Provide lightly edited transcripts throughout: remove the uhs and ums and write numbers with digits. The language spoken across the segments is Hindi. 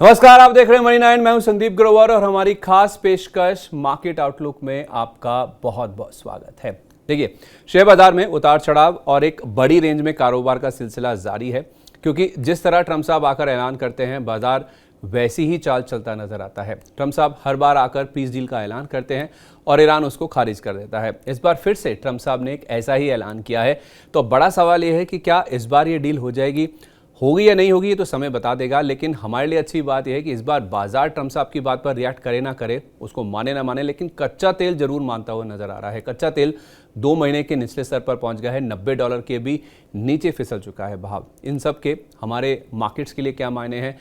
नमस्कार, आप देख रहे हैं मनी 9। मैं हूं संदीप ग्रोवर और हमारी खास पेशकश मार्केट आउटलुक में आपका बहुत बहुत स्वागत है। देखिए, शेयर बाजार में उतार चढ़ाव और एक बड़ी रेंज में कारोबार का सिलसिला जारी है, क्योंकि जिस तरह ट्रम्प साहब आकर ऐलान करते हैं, बाजार वैसी ही चाल चलता नजर आता है। ट्रम्प साहब हर बार आकर पीस डील का ऐलान करते हैं और ईरान उसको खारिज कर देता है। इस बार फिर से ट्रम्प साहब ने एक ऐसा ही ऐलान किया है। तो बड़ा सवाल यह है कि क्या इस बार ये डील हो जाएगी, होगी या नहीं होगी, ये तो समय बता देगा। लेकिन हमारे लिए अच्छी बात यह है कि इस बार बाजार ट्रम्प साहब की बात पर रिएक्ट करे ना करे, उसको माने ना माने, लेकिन कच्चा तेल जरूर मानता हुआ नजर आ रहा है। कच्चा तेल 2 महीने के निचले स्तर पर पहुंच गया है, $90 के भी नीचे फिसल चुका है भाव। इन सब के हमारे मार्केट्स के लिए क्या मायने हैं,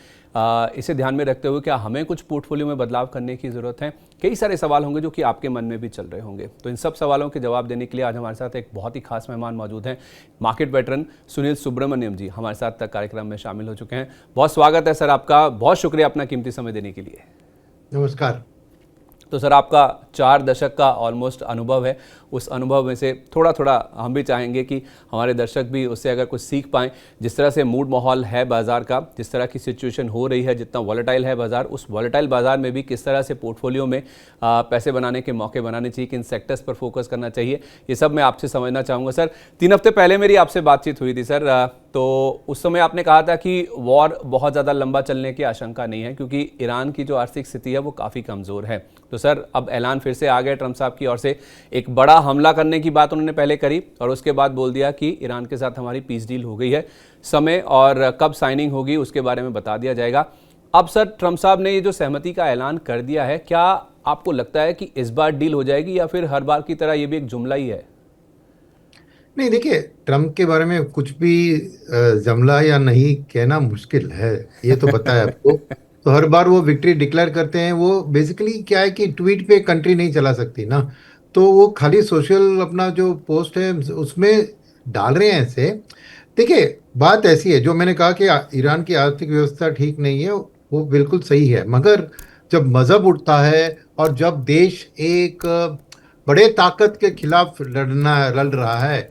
इसे ध्यान में रखते हुए क्या हमें कुछ पोर्टफोलियो में बदलाव करने की ज़रूरत है? कई सारे सवाल होंगे जो कि आपके मन में भी चल रहे होंगे। तो इन सब सवालों के जवाब देने के लिए आज हमारे साथ एक बहुत ही खास मेहमान मौजूद हैं। मार्केट वेटरन सुनील सुब्रमण्यम जी हमारे साथ तक कार्यक्रम में शामिल हो चुके हैं। बहुत स्वागत है सर आपका, बहुत शुक्रिया अपना कीमती समय देने के लिए। नमस्कार। तो सर, आपका 4 दशक का ऑलमोस्ट अनुभव है। उस अनुभव में से थोड़ा थोड़ा हम भी चाहेंगे कि हमारे दर्शक भी उससे अगर कुछ सीख पाएं। जिस तरह से मूड माहौल है बाजार का, जिस तरह की सिचुएशन हो रही है, जितना वॉलेटाइल है बाजार, उस वॉलेटाइल बाजार में भी किस तरह से पोर्टफोलियो में पैसे बनाने के मौके बनाने चाहिए, किन सेक्टर्स पर फोकस करना चाहिए, ये सब मैं आपसे समझना चाहूँगा। सर, 3 हफ्ते पहले मेरी आपसे बातचीत हुई थी सर, तो उस समय आपने कहा था कि वॉर बहुत ज़्यादा लंबा चलने की आशंका नहीं है, क्योंकि ईरान की जो आर्थिक स्थिति है वो काफ़ी कमज़ोर है। तो सर, अब ऐलान फिर से आ गया ट्रम्प साहब की ओर से। एक बड़ा हमला करने की बात उन्होंने पहले करी और उसके बाद बोल दिया कि ईरान के साथ हमारी पीस डील हो गई है। समय और कब साइनिंग होगी उसके बारे में बता दिया जाएगा। अब सर, ट्रम्प साहब ने ये जो सहमति का ऐलान कर दिया है, क्या आपको लगता है कि इस बार डील हो जाएगी या फिर हर बार की तरह ये भी एक जुमला ही है? नहीं, देखिए, ट्रम्प के बारे में कुछ भी जमला या नहीं कहना मुश्किल है, ये तो पता है आपको। तो हर बार वो विक्ट्री डिक्लेयर करते हैं। वो बेसिकली क्या है कि ट्वीट पे कंट्री नहीं चला सकती ना, तो वो खाली सोशल अपना जो पोस्ट है उसमें डाल रहे हैं ऐसे। देखिए, बात ऐसी है, जो मैंने कहा कि ईरान की आर्थिक व्यवस्था ठीक नहीं है, वो बिल्कुल सही है। मगर जब मजहब उठता है और जब देश एक बड़े ताकत के खिलाफ लड़ रहा है,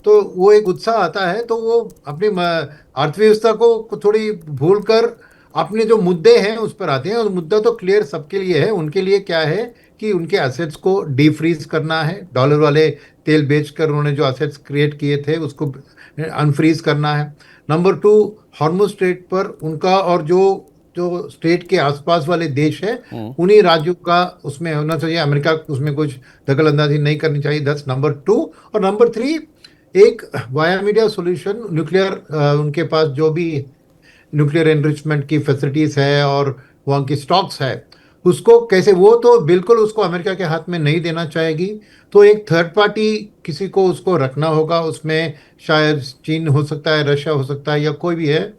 तो वो एक उत्साह आता है, तो वो अपनी अर्थव्यवस्था को थोड़ी भूल कर अपने जो मुद्दे हैं उस पर आते हैं। और मुद्दा तो क्लियर सबके लिए है। उनके लिए क्या है कि उनके एसेट्स को डीफ्रीज करना है। डॉलर वाले तेल बेचकर उन्होंने जो एसेट्स क्रिएट किए थे उसको अनफ्रीज करना है। नंबर 2, हॉर्मुज स्ट्रेट पर उनका और जो जो स्टेट के आसपास वाले देश है उन्हीं राज्यों का उसमें होना चाहिए। अमेरिका उसमें कुछ दखल अंदाजी नहीं करनी चाहिए। That's number 2। और नंबर 3, एक वाया मीडिया सोल्यूशन, न्यूक्लियर, उनके पास जो भी न्यूक्लियर एनरिचमेंट की फैसिलिटीज है और वहाँ की स्टॉक्स है, उसको कैसे, वो तो बिल्कुल उसको अमेरिका के हाथ में नहीं देना चाहेगी। तो एक थर्ड पार्टी किसी को उसको रखना होगा उसमें। शायद चीन हो सकता है, रशिया हो सकता है, या कोई भी है।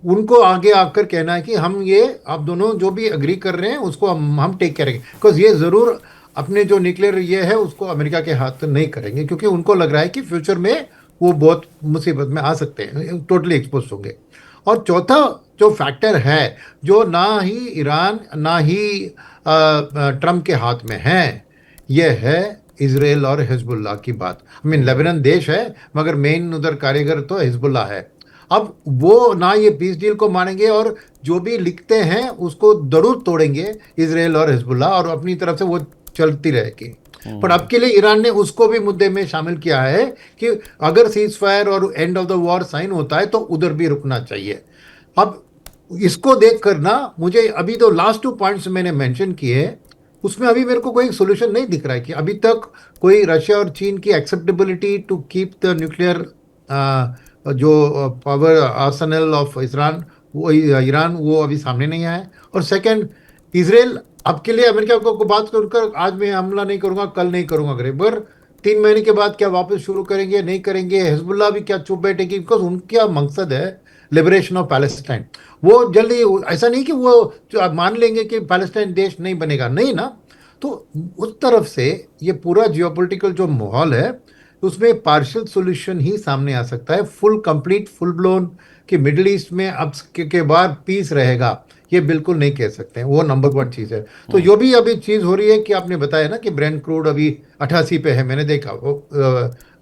उनको आगे आकर कहना है कि हम ये आप दोनों जो भी अग्री कर रहे हैं उसको हम टेक करेंगे। बिकॉज ये ज़रूर अपने जो न्यूक्लियर ये है उसको अमेरिका के हाथ नहीं करेंगे, क्योंकि उनको लग रहा है कि फ्यूचर में वो बहुत मुसीबत में आ सकते हैं, टोटली एक्सपोज होंगे। और चौथा जो फैक्टर है, जो ना ही ईरान ना ही ट्रम्प के हाथ में है, ये है इजराइल और हिजबुल्लाह की बात। आई मीन, लेबनान देश है मगर मेन उधर कारीगर तो हिजबुल्लाह है। अब वो ना ये पीस डील को मानेंगे और जो भी लिखते हैं उसको जरूर तोड़ेंगे इजराइल और हिजबुल्लाह, और अपनी तरफ से वो चलती रहेगी। पर अब के लिए ईरान ने उसको भी मुद्दे में शामिल किया है कि अगर सीज फायर और end of the war sign होता है तो उधर भी रुकना चाहिए। अब इसको देख कर ना, मुझे अभी तो लास्ट 2 पॉइंट्स मैंने मेंशन किए, उसमें अभी मेरे को कोई सोल्यूशन नहीं दिख रहा है कि अभी तक कोई रशिया और चीन की acceptability to keep the nuclear जो पावर आर्सेनल ऑफ ईरान, वो ईरान, वो अभी सामने नहीं आया है। और सेकंड, इसराइल अब के लिए अमेरिका को बात कर आज मैं हमला नहीं करूंगा, कल नहीं करूंगा करे, पर 3 महीने के बाद क्या वापस शुरू करेंगे, नहीं करेंगे? हिजबुल्लाह भी क्या चुप बैठेगी? बिकॉज उनका मकसद है लिबरेशन ऑफ पैलेस्टाइन। वो जल्दी, ऐसा नहीं कि वो मान लेंगे कि पैलेस्टाइन देश नहीं बनेगा, नहीं ना। तो उस तरफ से ये पूरा जियोपॉलिटिकल जो माहौल है उसमें पार्शियल सॉल्यूशन ही सामने आ सकता है। फुल कंप्लीट फुल ब्लोन कि मिडिल ईस्ट में अब के बाद पीस रहेगा, ये बिल्कुल नहीं कह सकते हैं। वो नंबर 1 चीज़ है। तो जो भी अभी चीज़ हो रही है कि आपने बताया ना कि ब्रेंट क्रूड अभी 88 पे है, मैंने देखा वो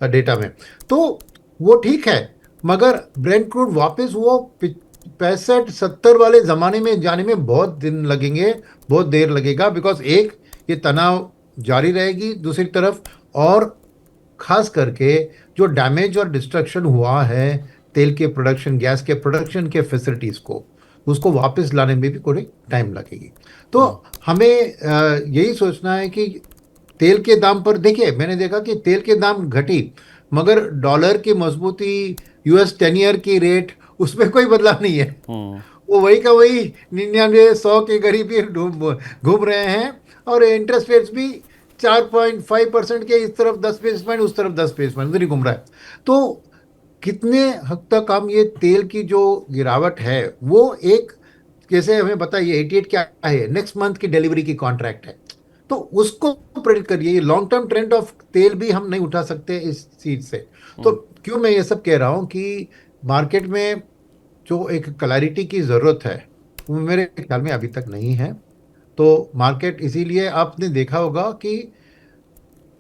डेटा में, तो वो ठीक है। मगर ब्रेंट क्रूड वापस वो 65-70 वाले जमाने में जाने में बहुत दिन लगेंगे, बहुत देर लगेगा, बिकॉज एक, ये तनाव जारी रहेगी दूसरी तरफ, और खास करके जो डैमेज और डिस्ट्रक्शन हुआ है तेल के प्रोडक्शन, गैस के प्रोडक्शन के फैसिलिटीज को, उसको वापस लाने में भी थोड़ी टाइम लगेगी। तो हमें यही सोचना है कि तेल के दाम पर, देखिए मैंने देखा कि तेल के दाम घटी, मगर डॉलर की मजबूती, यूएस 10 ईयर की रेट, उसमें कोई बदलाव नहीं है। वो वही का वही 99-100 के करीब ही घूम रहे हैं, और इंटरेस्ट रेट्स भी 4.5% के, इस तरफ 10 बेसिस पॉइंट, उस तरफ 10 बेसिस पॉइंट, उधर ही घूम रहा है। तो कितने हद तक हम ये तेल की जो गिरावट है वो एक, जैसे हमें बताइए 88 क्या है, नेक्स्ट मंथ की डिलीवरी की कॉन्ट्रैक्ट है, तो उसको प्रेडिक्ट करिए। ये लॉन्ग टर्म ट्रेंड ऑफ तेल भी हम नहीं उठा सकते इस चीज से। तो क्यों मैं ये सब कह रहा हूँ कि मार्केट में जो एक क्लैरिटी की जरूरत है वो मेरे ख्याल में अभी तक नहीं है। तो मार्केट, इसीलिए आपने देखा होगा कि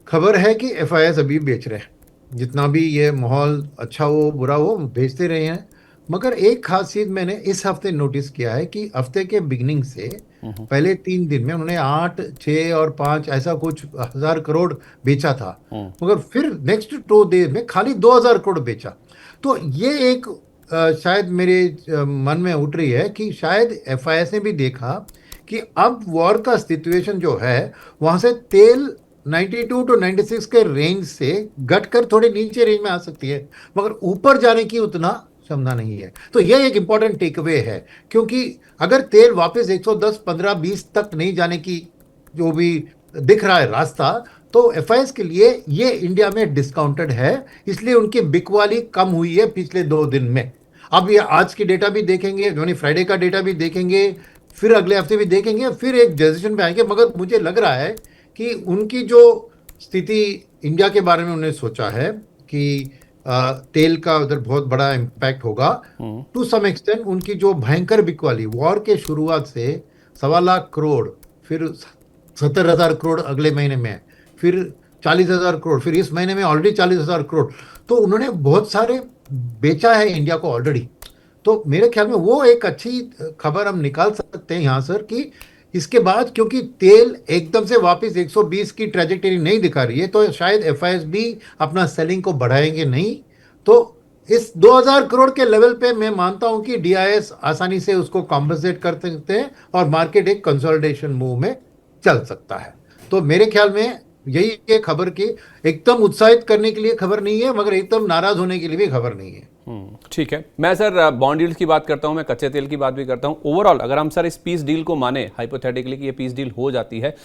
खबर है कि एफआईएस अभी बेच रहे हैं, जितना भी ये माहौल अच्छा हो बुरा हो बेचते रहे हैं। मगर एक खास चीज मैंने इस हफ्ते नोटिस किया है कि हफ्ते के बिगनिंग से पहले 3 दिन में उन्होंने 8, 6 और 5 ऐसा कुछ 1000 करोड़ बेचा था, मगर फिर नेक्स्ट 2 डेज में खाली 2000 करोड़ बेचा। तो ये एक शायद मेरे मन में उठ रही है कि शायद एफआईएस ने भी देखा कि अब वॉर का सिचुएशन जो है, वहां से तेल 92 to 96 के रेंज से घटकर थोड़े नीचे रेंज में आ सकती है, मगर ऊपर जाने की उतना क्षमता नहीं है। तो यह एक इंपॉर्टेंट टेक अवे है, क्योंकि अगर तेल वापस 110, 15, 20 तक नहीं जाने की जो भी दिख रहा है रास्ता, तो एफआईएस के लिए ये इंडिया में डिस्काउंटेड है, इसलिए उनकी बिकवाली कम हुई है पिछले 2 दिन में। अब ये आज की डेटा भी देखेंगे, यानी फ्राइडे का डेटा भी देखेंगे, फिर अगले हफ्ते भी देखेंगे, फिर एक डिसीजन पे आएंगे। मगर मुझे लग रहा है कि उनकी जो स्थिति इंडिया के बारे में उन्होंने सोचा है कि तेल का उधर बहुत बड़ा इम्पैक्ट होगा, टू सम एक्सटेंट उनकी जो भयंकर बिकवाली वॉर के शुरुआत से 1.25 लाख करोड़, फिर 70,000 करोड़ अगले महीने में, फिर 40,000 करोड़, फिर इस महीने में ऑलरेडी 40,000 करोड़, तो उन्होंने बहुत सारे बेचा है इंडिया को ऑलरेडी। तो मेरे ख्याल में वो एक अच्छी खबर हम निकाल सकते हैं यहाँ सर, कि इसके बाद क्योंकि तेल एकदम से वापस 120 की ट्रेजेक्टरी नहीं दिखा रही है, तो शायद एफआईएस भी अपना सेलिंग को बढ़ाएंगे नहीं। तो इस 2000 करोड़ के लेवल पे मैं मानता हूं कि डीआईएस आसानी से उसको कॉम्पनसेट कर सकते हैं और मार्केट एक कंसोलिडेशन मूव में चल सकता है। तो मेरे ख्याल में यही एक खबर की एकदम उत्साहित करने के लिए खबर नहीं है, मगर एकदम नाराज होने के लिए भी खबर नहीं है। ठीक है। मैं सर बॉन्ड यील्ड की बात करता हूं, मैं कच्चे तेल की बात भी करता हूं। ओवरऑल अगर हम सर इस पीस डील को माने हाइपोथेटिकली कि ये पीस डील हो जाती है,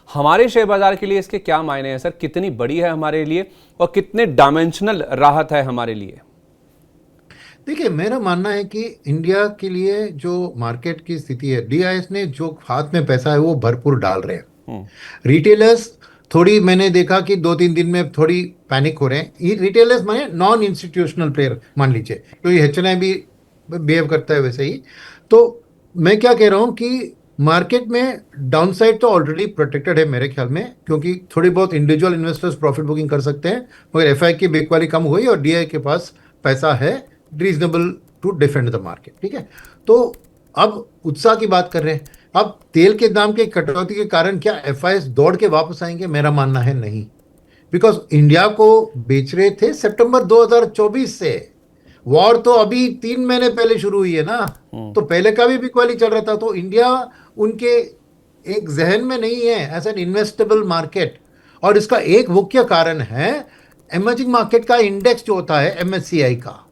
हमारे शेयर बाजार के लिए इसके क्या मायने हैं सर? कितनी बड़ी है हमारे लिए और कितने डायमेंशनल राहत है हमारे लिए? देखिए, मेरा मानना है कि इंडिया के लिए जो मार्केट की स्थिति है, डीआईएस ने जो हाथ में पैसा है वो भरपूर डाल रहे हैं। रिटेलर्स थोड़ी, मैंने देखा कि 2-3 दिन में थोड़ी पैनिक हो रहे हैं। ये रिटेलर्स माने नॉन इंस्टीट्यूशनल प्लेयर मान लीजिए, तो ये एचएनआई भी बिहेव करता है वैसे ही। तो मैं क्या कह रहा हूँ कि मार्केट में डाउनसाइड तो ऑलरेडी प्रोटेक्टेड है मेरे ख्याल में, क्योंकि थोड़ी बहुत इंडिविजुअल इन्वेस्टर्स प्रॉफिट बुकिंग कर सकते हैं, मगर एफआई की बिकवाली कम हुई और डीआई के पास पैसा है reasonable to defend the market. ठीक है, तो अब उत्साह की बात कर रहे हैं। अब तेल के दाम के कटौती के कारण क्या एफआईएस दौड़ के वापस आएंगे? मेरा मानना है नहीं, बिकॉज इंडिया को बेच रहे थे सितंबर 2024 से। वॉर तो अभी 3 महीने पहले शुरू हुई है ना, तो पहले का भी बिकवाली चल रहा था। तो इंडिया उनके एक जहन में नहीं है एज एन इन्वेस्टेबल मार्केट, और इसका एक मुख्य कारण है इमर्जिंग मार्केट का इंडेक्स जो होता है एमएससीआई का,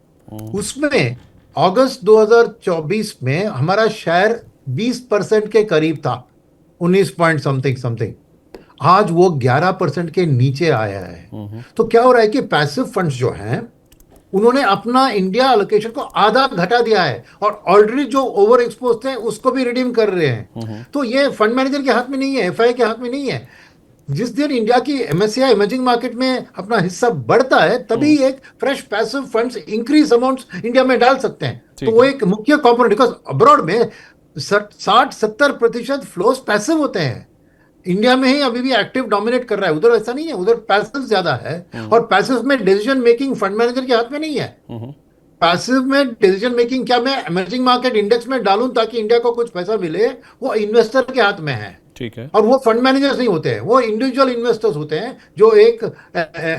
उसमें अगस्त 2024 में हमारा शेयर 20% के करीब था, 19 पॉइंट समथिंग समथिंग। आज वो 11% के नीचे आया है। तो क्या हो रहा है कि पैसिव फंड्स जो हैं उन्होंने अपना इंडिया एलोकेशन को आधा घटा दिया है, और ऑलरेडी जो ओवर एक्सपोज थे उसको भी रिडीम कर रहे हैं। तो ये फंड मैनेजर के हाथ में नहीं है, एफआई के हाथ में नहीं है। जिस दिन इंडिया की एमएससीआई इमर्जिंग मार्केट में अपना हिस्सा बढ़ता है, तभी एक fresh passive funds increase amounts India में डाल सकते हैं। तो वो एक मुख्य कंपोनेंट, बिकॉज अब्रॉड में 60-70% फ्लोस पैसिव होते हैं। इंडिया में ही अभी भी एक्टिव डोमिनेट कर रहा है, उधर ऐसा नहीं है, उधर पैसिव ज्यादा है, और पैसिव में डिसीजन मेकिंग फंड मैनेजर के हाथ में नहीं है। पैसिव में डिसीजन मेकिंग क्या मैं इमर्जिंग मार्केट इंडेक्स में डालूं ताकि इंडिया को कुछ पैसा मिले, वो इन्वेस्टर के हाथ में है। ठीक है। और वो फंड मैनेजर्स नहीं होते हैं, वो इंडिविजुअल इन्वेस्टर्स होते हैं जो एक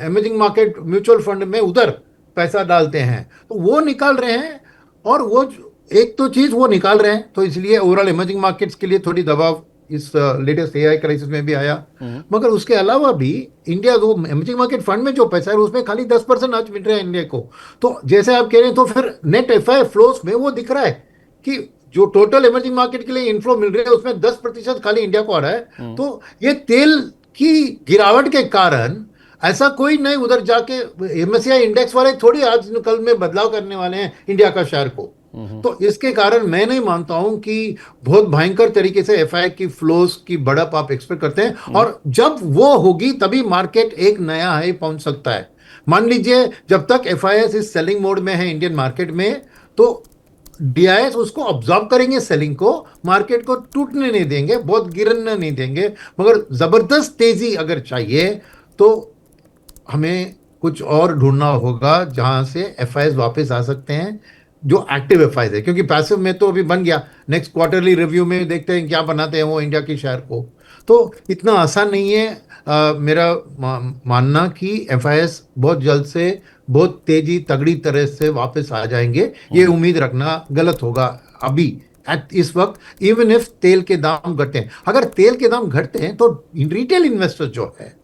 इमर्जिंग मार्केट म्यूचुअल फंड में उधर पैसा डालते हैं, तो वो निकाल रहे हैं। और वो एक तो चीज वो निकाल रहे हैं, तो इसलिए ओवरऑल इमर्जिंग मार्केट्स के लिए थोड़ी दबाव इस लेटेस्ट एआई क्राइसिस में भी आया। मगर उसके अलावा भी इंडिया जो इमर्जिंग मार्केट फंड में जो पैसा है उसमें खाली 10% आज मिल रहा है इंडिया को। तो जैसे आप कह रहे हैं, तो फिर नेट एफआई फ्लोस में वो दिख रहा है कि जो टोटल इमर्जिंग मार्केट के लिए इनफ्लो मिल रहे हैं उसमें 10% खाली इंडिया को आ रहा है। तो ये तेल की गिरावट के कारण ऐसा कोई नहीं उधर जाके एमएससीआई इंडेक्स वाले थोड़ी आज कल में बदलाव करने वाले हैं इंडिया का शेयर को। तो इसके कारण मैं नहीं मानता हूं कि बहुत भयंकर तरीके से एफआई की फ्लोस की बढ़त आप एक्सपेक्ट करते हैं। और जब वो होगी तभी मार्केट एक नया हाई पहुंच सकता है। मान लीजिए जब तक एफआईएस इस सेलिंग मोड में है इंडियन मार्केट में, तो डीआईएस उसको ऑब्जर्व करेंगे, सेलिंग को, मार्केट को टूटने नहीं देंगे, बहुत गिरने नहीं देंगे। मगर जबरदस्त तेजी अगर चाहिए तो हमें कुछ और ढूंढना होगा जहां से एफआईएस वापस आ सकते हैं, जो एक्टिव एफआईएस है। क्योंकि पैसिव में तो अभी बन गया, नेक्स्ट क्वार्टरली रिव्यू में देखते हैं क्या बनाते हैं वो इंडिया की शेयर को। तो इतना आसान नहीं है मेरा मानना कि एफआईएस बहुत जल्द से बहुत तेजी तगड़ी तरह से वापस आ जाएंगे, ये उम्मीद रखना गलत होगा अभी इस वक्त। इवन इफ तेल के दाम घटते हैं, अगर तेल के दाम घटते हैं तो रिटेल इन्वेस्टर्स जो है,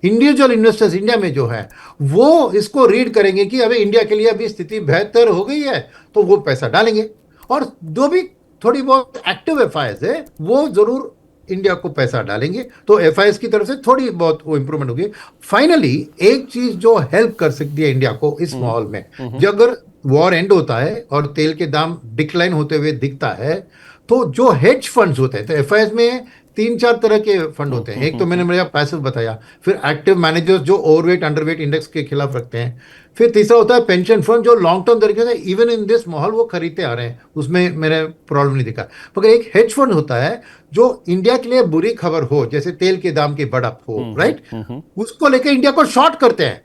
इंडिविजुअल इन्वेस्टर्स इंडिया में जो है, वो इसको रीड करेंगे कि अभी इंडिया के लिए अभी स्थिति बेहतर हो गई है, तो वो पैसा डालेंगे। और जो भी थोड़ी बहुत एक्टिव एफआईएस है वो जरूर इंडिया को पैसा डालेंगे, तो एफआईएस की तरफ से थोड़ी बहुत वो इंप्रूवमेंट होगी। फाइनली एक चीज जो हेल्प कर सकती है इंडिया को इस माहौल में, जो अगर वॉर एंड होता है और तेल के दाम डिक्लाइन होते हुए दिखता है, तो जो हेज फंड्स होते हैं, तो एफआईएस में 3-4 तरह के फंड होते हैं। एक तो मैंने मेरा पैसिव बताया, फिर एक्टिव मैनेजर्स जो ओवरवेट अंडरवेट इंडेक्स के खिलाफ रखते हैं, फिर तीसरा होता है पेंशन फंड जो लॉन्ग टर्म तरीके से इवन इन दिस माहौल वो खरीदते आ रहे हैं, उसमें मेरे प्रॉब्लम नहीं दिखा। मगर एक हेज फंड होता है जो इंडिया के लिए बुरी खबर हो, जैसे तेल के दाम की बढ़त हो, राइट, उसको लेकर इंडिया को शॉर्ट करते हैं।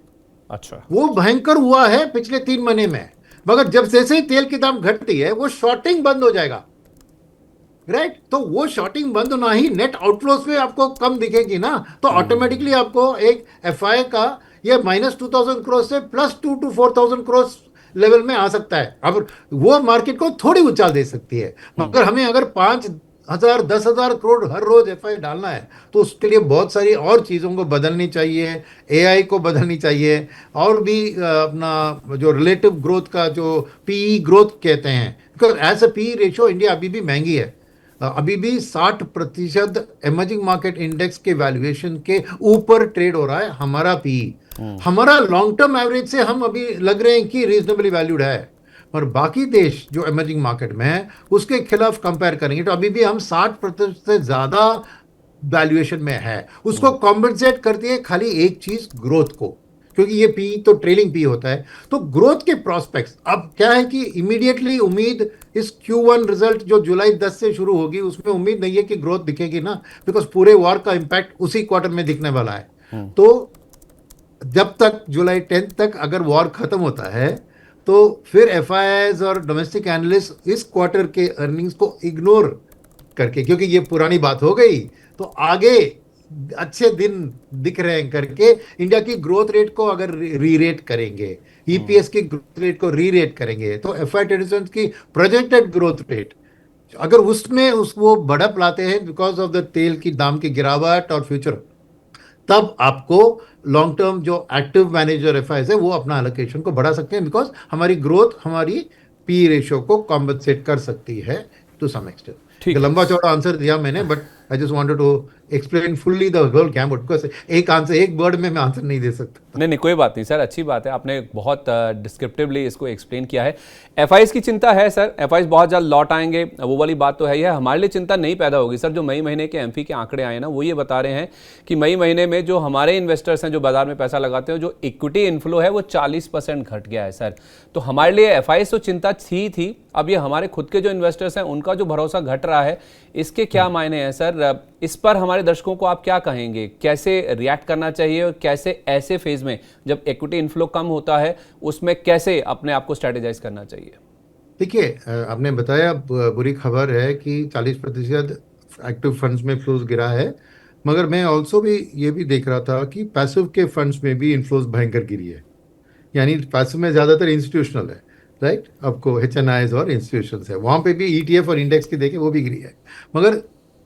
अच्छा, वो वो भयंकर हुआ है पिछले 3 महीने में। मगर जब जैसे ही तेल के दाम घटती है वो शॉर्टिंग बंद हो जाएगा, राइट। तो वो शॉर्टिंग बंद होना ही नेट आउटफ्लोस में आपको कम दिखेगी ना, तो ऑटोमेटिकली आपको एक एफआई का ये -2000 करोड़ से +2 to 4000 करोड़ लेवल में आ सकता है। अब वो मार्केट को थोड़ी उछाल दे सकती है। मगर हमें अगर 5,000 10,000 करोड़ हर रोज एफआई डालना है, तो उसके लिए बहुत सारी और चीज़ों को बदलनी चाहिए, एआई को बदलनी चाहिए, और भी अपना जो रिलेटिव ग्रोथ का जो पीई ग्रोथ कहते हैं, because as a PE ratio India अभी भी महंगी है। अभी भी 60% इमर्जिंग मार्केट इंडेक्स के वैल्यूएशन के ऊपर ट्रेड हो रहा है हमारा पी। हमारा लॉन्ग टर्म एवरेज से हम अभी लग रहे हैं कि रीजनेबली वैल्यूड है, और बाकी देश जो इमर्जिंग मार्केट में है उसके खिलाफ कंपेयर करेंगे तो अभी भी हम 60% से ज्यादा वैल्यूएशन में है। उसको कॉम्पनसेट करती है खाली एक चीज, ग्रोथ को, क्योंकि ये पी तो ट्रेलिंग पी होता है। तो ग्रोथ के प्रोस्पेक्ट्स अब क्या है कि इमीडिएटली उम्मीद इस Q1 रिजल्ट जो जुलाई 10 से शुरू होगी उसमें उम्मीद नहीं है कि ग्रोथ दिखेगी ना, बिकॉज पूरे वॉर का इंपैक्ट उसी क्वार्टर में दिखने वाला है। तो जब तक जुलाई 10 तक अगर वॉर खत्म होता है, तो फिर एफआईआईज और डोमेस्टिक एनालिस्ट इस क्वार्टर के अर्निंग्स को इग्नोर करके, क्योंकि ये पुरानी बात हो गई, तो आगे अच्छे दिन दिख रहे हैं करके इंडिया की ग्रोथ रेट को अगर री रेट करेंगे, ईपीएस की ग्रोथ रेट को री रेट करेंगे, तो एफआई ट्रेडिशंस की प्रोजेक्टेड ग्रोथ रेट अगर उसमें वो बढ़त लाते हैं बिकॉज ऑफ द तेल की दाम की गिरावट और फ्यूचर, तब आपको लॉन्ग टर्म जो एक्टिव मैनेजर एफआई है वो अपना एलोकेशन को बढ़ा सकते हैं, बिकॉज हमारी ग्रोथ हमारी पी रेशियो को कॉम्पनसेट कर सकती है टू सम एक्सटेंट। लंबा चौड़ा आंसर दिया मैंने, but I just wanted to explain fully the whole gambit, because एक आंसर एक वर्ड में मैं आंसर नहीं दे सकता। नहीं, कोई बात नहीं सर, अच्छी बात है, आपने बहुत डिस्क्रिप्टिवली इसको एक्सप्लेन किया है। एफआईएस की चिंता है सर, एफआईएस बहुत जल्द लौट आएंगे, वो वाली बात तो है ही है। हमारे लिए चिंता नहीं पैदा होगी सर। जो मई महीने के एमपी के आंकड़े आए ना, वो ये बता रहे हैं कि मई महीने में जो हमारे इन्वेस्टर्स हैं जो बाजार में पैसा लगाते हैं, जो इक्विटी इन्फ्लो है वो 40% घट गया है सर। तो हमारे लिए एफआईएस तो चिंता थी। अब ये हमारे खुद के जो इन्वेस्टर्स हैं उनका जो भरोसा घट रहा है, इसके क्या मायने हैं सर? इस पर हमारे हमारे दर्शकों को आप क्या कहेंगे, कैसे रिएक्ट करना चाहिए और कैसे ऐसे फेज में जब इक्विटी इनफ्लो कम होता है उसमें कैसे अपने आप को स्ट्रेटेजाइज करना चाहिए? देखिए, आपने बताया बुरी खबर है कि 40% एक्टिव फंड्स में फ्लोज गिरा है। मगर मैं ऑल्सो भी ये भी देख रहा था कि पैसिव के फंड्स में भी इनफ्लोज भयंकर गिरी है। यानी पैसिव में ज़्यादातर इंस्टीट्यूशनल है, राइट। आपको HNIs और इंस्टीट्यूशंस है, वहाँ पे भी ETF और इंडेक्स की देखें वो भी गिरी है। मगर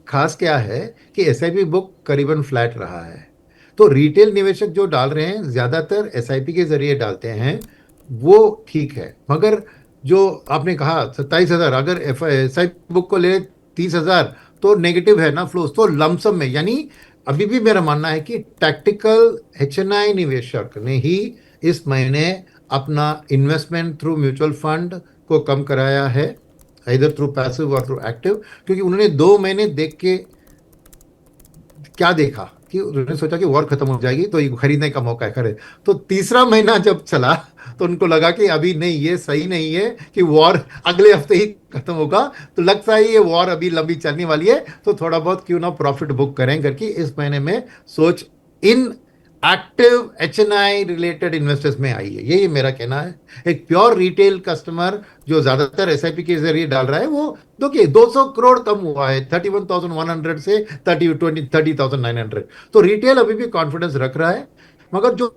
खास क्या है कि SIP बुक करीबन फ्लैट रहा है। तो रिटेल निवेशक जो डाल रहे हैं ज़्यादातर SIP के जरिए डालते हैं, वो ठीक है। मगर जो आपने कहा 27,000, अगर SIP बुक को ले 30,000 तो नेगेटिव है ना फ्लोज, तो लमसम में, यानी अभी भी मेरा मानना है कि टैक्टिकल HNI निवेशक ने ही इस महीने अपना इन्वेस्टमेंट थ्रू म्यूचुअल फंड को कम कराया है, इधर थ्रू पैसिव और थ्रू एक्टिव। क्योंकि उन्होंने 2 महीने देख के क्या देखा कि उन्होंने सोचा कि वॉर खत्म हो जाएगी तो ये खरीदने का मौका है, खरीद। तो तीसरा महीना जब चला तो उनको लगा कि अभी नहीं, ये सही नहीं है कि वॉर अगले हफ्ते ही खत्म होगा, तो लगता है ये वॉर अभी लंबी चलने वाली है, तो थोड़ा बहुत क्यों ना प्रॉफिट बुक करें करके इस महीने में सोच इन एक्टिव HNI रिलेटेड इन्वेस्टर्स में आई है। ये मेरा कहना है। एक प्योर रिटेल कस्टमर जो ज्यादातर SIP के जरिए डाल रहा है, वो देखिए 200 करोड़ कम हुआ है 31,100 से 30,900। तो रिटेल अभी भी कॉन्फिडेंस रख रहा है। मगर जो,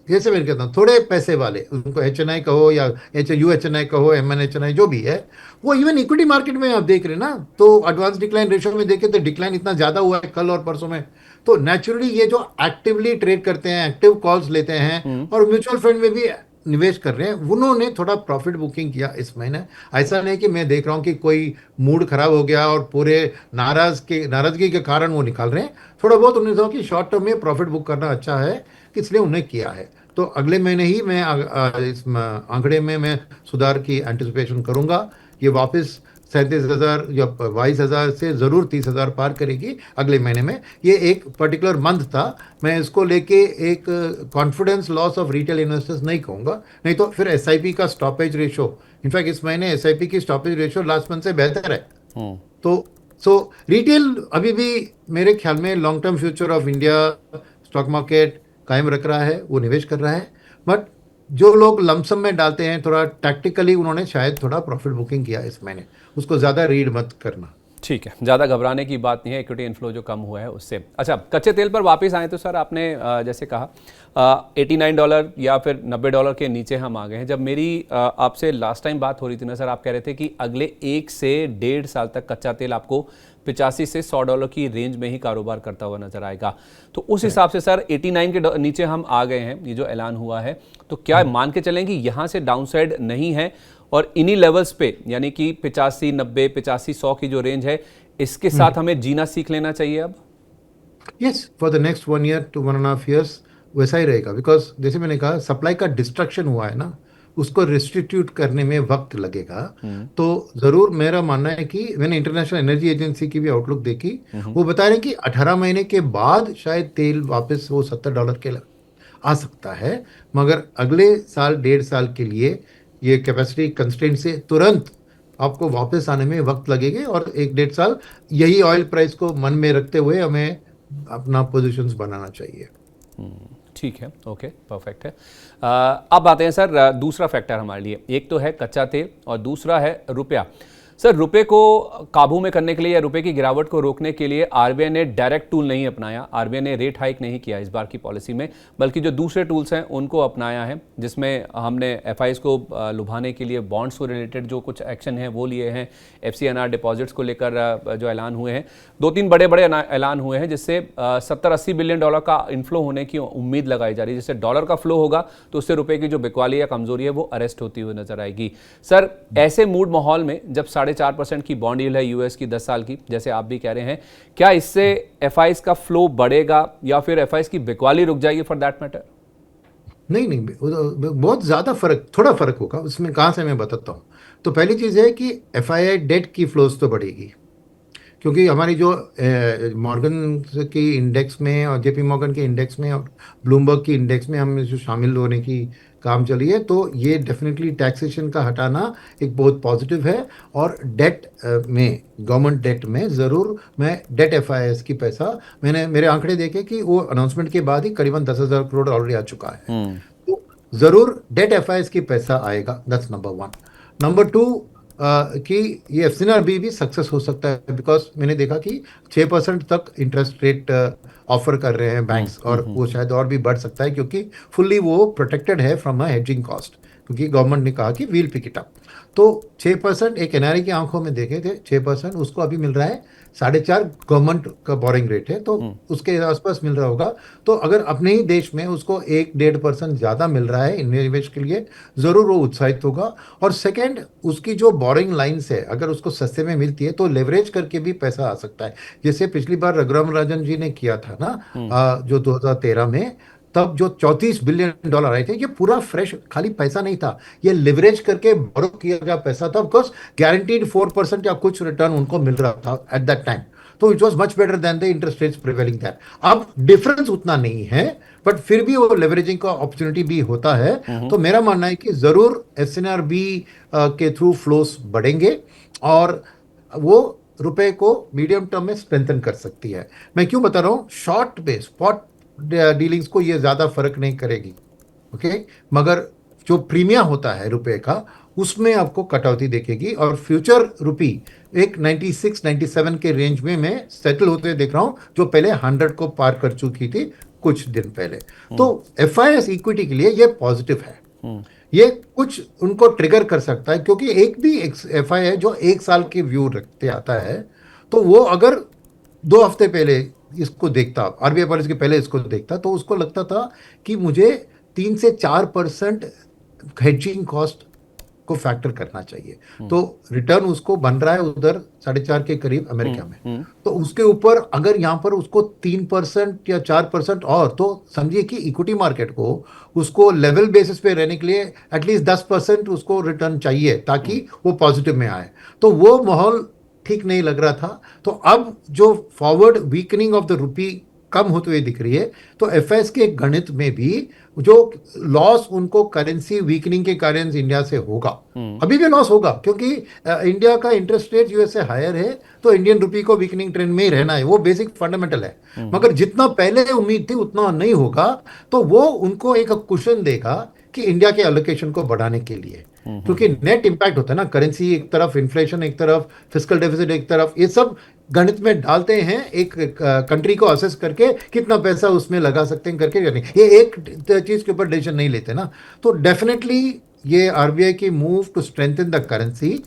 जैसे मैं कहता हूँ, थोड़े पैसे वाले, उनको HNI कहो या UHNI कहो, MNHNI जो भी है, वो इवन इक्विटी मार्केट में आप देख रहे हैं ना, तो एडवांस डिक्लाइन रेशियो में देखें तो डिक्लाइन इतना ज्यादा हुआ है कल और परसों में। तो नेचुरली ये जो एक्टिवली ट्रेड करते हैं, एक्टिव कॉल्स लेते हैं और म्यूचुअल फंड में भी निवेश कर रहे हैं, उन्होंने थोड़ा प्रॉफिट बुकिंग किया इस महीने। ऐसा नहीं कि मैं देख रहा हूँ कि कोई मूड खराब हो गया और पूरे नाराजगी के कारण वो निकाल रहे हैं। थोड़ा बहुत उन्होंने सोचा कि शॉर्ट टर्म में प्रॉफिट बुक करना अच्छा है, इसलिए उन्हें किया है। तो अगले महीने ही मैं इस आंकड़े में मैं सुधार की एंटिसिपेशन करूंगा। ये वापस 37,000 या 22,000 से ज़रूर 30,000 पार करेगी अगले महीने में। ये एक पर्टिकुलर मंथ था, मैं इसको लेके एक confidence loss of retail investors नहीं कहूँगा। नहीं तो फिर SIP का स्टॉपेज रेशो, इनफैक्ट इस महीने SIP की स्टॉपेज रेशो लास्ट मंथ से बेहतर है। तो सो रिटेल अभी भी मेरे ख्याल में long term future of India stock market कायम रख रहा है, वो निवेश कर रहा है। बट जो लोग लमसम में डालते हैं, थोड़ा टैक्टिकली उन्होंने शायद थोड़ा प्रॉफिट बुकिंग किया इस महीने, उसको ज़्यादा रीड मत करना। ठीक है, ज़्यादा घबराने की बात नहीं है, इक्विटी इनफ्लो जो कम हुआ है उससे। अच्छा, कच्चे तेल पर वापस आए तो सर आपने जैसे कहा $89 या फिर $90 के नीचे हम आ गए हैं। जब मेरी आपसे लास्ट टाइम बात हो रही थी ना सर, आप कह रहे थे कि अगले 1 से 1.5 साल तक कच्चा तेल आपको 85 से $100 की रेंज में ही कारोबार करता हुआ नजर आएगा। तो उस हिसाब से सर 89 के नीचे हम आ गए हैं, ये जो ऐलान हुआ है, तो क्या मान के चलें कि यहाँ से डाउनसाइड नहीं है और इन्हीं लेवल्स पे यानी कि 85, 90, 85, 100 की जो रेंज है, इसके साथ हमें जीना सीख लेना चाहिए अब? Yes, for the next 1 year to 1.5 years वैसा ही रहेगा। बिकॉज जैसे मैंने कहा, सप्लाई का डिस्ट्रक्शन हुआ है ना, उसको रिस्टिट्यूट करने में वक्त लगेगा। तो जरूर मेरा मानना है कि मैंने इंटरनेशनल एनर्जी एजेंसी की भी आउटलुक देखी, वो बता रहे हैं कि 18 महीने के बाद शायद तेल वापस वो $70 के आ सकता है। मगर अगले साल 1.5 साल के लिए ये कैपेसिटी कंस्ट्रेंट से तुरंत आपको वापस आने में वक्त लगेगा, और 1-1.5 साल यही ऑयल प्राइस को मन में रखते हुए हमें अपना पोजीशंस बनाना चाहिए। ठीक है, ओके, परफेक्ट है। अब आते हैं सर दूसरा फैक्टर हमारे लिए, एक तो है कच्चा तेल और दूसरा है रुपया। सर, रुपए को काबू में करने के लिए या रुपए की गिरावट को रोकने के लिए आरबीआई ने डायरेक्ट टूल नहीं अपनाया, आरबीआई ने रेट हाइक नहीं किया इस बार की पॉलिसी में, बल्कि जो दूसरे टूल्स हैं उनको अपनाया है, जिसमें हमने एफआईज को लुभाने के लिए बॉन्ड्स को रिलेटेड जो कुछ एक्शन है वो लिए हैं, FCNR डिपॉजिट्स को लेकर जो ऐलान हुए हैं, 2-3 बड़े बड़े ऐलान हुए हैं, जिससे $70-80 बिलियन का इन्फ्लो होने की उम्मीद लगाई जा रही है। जिससे डॉलर का फ्लो होगा तो उससे रुपए की जो बिकवाली या कमजोरी है वो अरेस्ट होती हुई नजर आएगी। सर, ऐसे मूड माहौल में जब 4.5% की बॉन्ड यील्ड है यूएस की 10 साल की, जैसे आप भी कह रहे हैं, क्या इससे एफआईज का फ्लो बढ़ेगा या फिर एफआईज की बिकवाली रुक जाएगी फॉर दैट मैटर? नहीं, बहुत ज़्यादा फर्क, थोड़ा फर्क होगा उसमें। कहाँ से मैं बताता हूँ। तो पहली चीज़ है कि FII डेट की फ्लोज तो बढ़ेगी, क्योंकि हमारी जो मॉर्गन की इंडेक्स में और जेपी मॉर्गन के इंडेक्स में और ब्लूमबर्ग की इंडेक्स में हम जो शामिल होने की काम चली है, तो ये डेफिनेटली टैक्सेशन का हटाना एक बहुत पॉजिटिव है। और डेट में, गवर्नमेंट डेट में ज़रूर मैं डेट एफआईएस की पैसा, मैंने मेरे आंकड़े देखे कि वो अनाउंसमेंट के बाद ही करीबन 10,000 करोड़ ऑलरेडी आ चुका है। तो ज़रूर डेट एफआईएस की पैसा आएगा, that's number one. Number two, कि ये एफसीआरबी भी सक्सेस हो सकता है, बिकॉज मैंने देखा कि 6% तक इंटरेस्ट रेट ऑफर कर रहे हैं बैंक्स, और वो शायद और भी बढ़ सकता है क्योंकि फुल्ली वो प्रोटेक्टेड है फ्रॉम अ हेजिंग कॉस्ट, क्योंकि गवर्नमेंट ने कहा कि वील पिक इट अप। तो 6% एक एनआरई की आंखों में देखे थे, 6% उसको अभी मिल रहा है 4.5, गवर्नमेंट का बोरिंग रेट है, तो उसके आसपास मिल रहा होगा। तो अगर अपने ही देश में उसको 1-1.5% ज़्यादा मिल रहा है निवेश के लिए, ज़रूर वो उत्साहित होगा। और सेकेंड, उसकी जो बोरिंग लाइन्स है, अगर उसको सस्ते में मिलती है तो लेवरेज करके भी पैसा आ सकता है, जैसे पिछली बार रघुराम राजन जी ने किया था ना, जो 2013 में, तब जो $34 बिलियन आए थे, ये पूरा फ्रेश खाली पैसा नहीं था, ये लिवरेज करके बोरो किया गया पैसा था, बिकॉज गारंटीड 4% या कुछ रिटर्न उनको मिल रहा था एट दैट टाइम। तो it was much better than the interest rates prevailing that. अब डिफरेंस उतना नहीं है, बट फिर भी वो लेवरेजिंग का अपॉर्चुनिटी भी होता है। तो मेरा मानना है कि जरूर एसएनआरबी के थ्रू फ्लोस बढ़ेंगे, और वो रुपए को मीडियम टर्म में स्ट्रेंथन कर सकती है। मैं क्यों बता रहा हूँ, शॉर्ट पे स्पॉट डीलिंग्स को ये ज्यादा फर्क नहीं करेगी, ओके, मगर जो प्रीमियम होता है रुपए का, उसमें आपको कटौती देखेगी। और फ्यूचर रुपी एक 96-97 के रेंज में मैं सेटल होते देख रहा हूं, जो पहले 100 को पार कर चुकी थी कुछ दिन पहले। तो एफआईएस इक्विटी के लिए ये पॉजिटिव है, ये कुछ उनको ट्रिगर कर सकता है, क्योंकि एक भी एफआई है जो 1 साल की व्यू रखते आता है, तो वो अगर 2 हफ्ते पहले इसको देखता, आरबीआई पॉलिसी के पहले इसको देखता, तो उसको लगता था कि मुझे 3 से 4% हेजिंग कॉस्ट को फैक्टर करना चाहिए। तो रिटर्न उसको बन रहा है उधर 4.5 के करीब अमेरिका में, तो उसके ऊपर अगर यहाँ पर उसको 3% या 4% और, तो समझिए कि इक्विटी मार्केट को उसको लेवल बेसिस पे रहने के लिए एटलीस्ट 10% उसको रिटर्न चाहिए, ताकि वो पॉजिटिव में आए। तो वो माहौल ठीक नहीं लग रहा था। तो अब जो forward weakening of the rupee कम होते हुए दिख रही है, तो एफएस के गणित में भी जो लॉस उनको करेंसी वीकनिंग के कारण इंडिया से होगा, अभी भी लॉस होगा, क्योंकि इंडिया का इंटरेस्ट रेट यूएस से हायर है, तो इंडियन रुपी को वीकनिंग ट्रेंड में ही रहना है, वो बेसिक फंडामेंटल है। मगर जितना पहले उम्मीद थी उतना नहीं होगा, तो वो उनको एक कुशन देगा कि इंडिया के एलोकेशन को बढ़ाने के लिए, क्योंकि नेट इंपैक्ट होता है ना, करेंसी एक तरफ, इन्फ्लेशन एक तरफ, फिस्कल डेफिसिट एक तरफ, ये सब गणित में डालते हैं एक कंट्री को असेस करके कितना पैसा उसमें लगा सकते हैं करके, नहीं ये एक चीज के ऊपर डिसीजन नहीं लेते ना। तो डेफिनेटली ये आरबीआई की move to strengthen the currency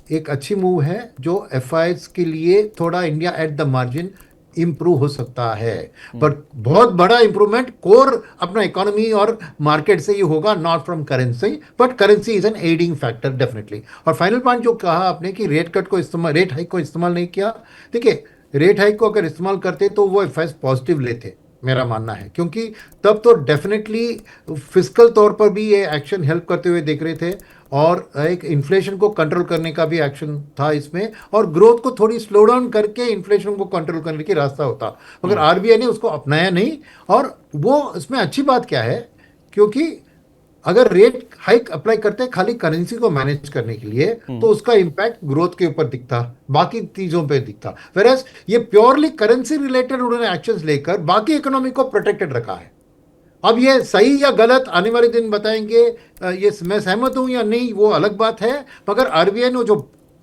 एक अच्छी मूव है, जो एफआईएस के लिए थोड़ा India at the margin improve हो सकता है, पर बहुत बड़ा इंप्रूवमेंट कोर अपना इकोनॉमी और मार्केट से ही होगा, not from currency, but currency is an adding factor definitely. और फाइनल पॉइंट जो कहा आपने कि रेट हाइक को इस्तेमाल नहीं किया, देखिए रेट हाइक को अगर इस्तेमाल करते तो वो एफएस पॉजिटिव लेते, मेरा मानना है, क्योंकि तब तो डेफिनेटली फिजिकल तौर पर भी ये एक्शन हेल्प करते हुए देख रहे थे, और एक इन्फ्लेशन को कंट्रोल करने का भी एक्शन था इसमें, और ग्रोथ को थोड़ी स्लो डाउन करके इन्फ्लेशन को कंट्रोल करने की रास्ता होता, मगर आरबीआई ने उसको अपनाया नहीं। और वो इसमें अच्छी बात क्या है, क्योंकि अगर रेट हाइक अप्लाई करते हैं खाली करेंसी को मैनेज करने के लिए, तो उसका इंपैक्ट ग्रोथ के ऊपर दिखता, बाकी चीजों पे दिखता, वेरएज ये प्योरली करेंसी रिलेटेड उन्होंने एक्शंस लेकर बाकी इकोनॉमी को प्रोटेक्टेड रखा है। अब ये सही या गलत आने वाले दिन बताएंगे, ये मैं सहमत हूं या नहीं वो अलग बात है, मगर आरबीआई ने जो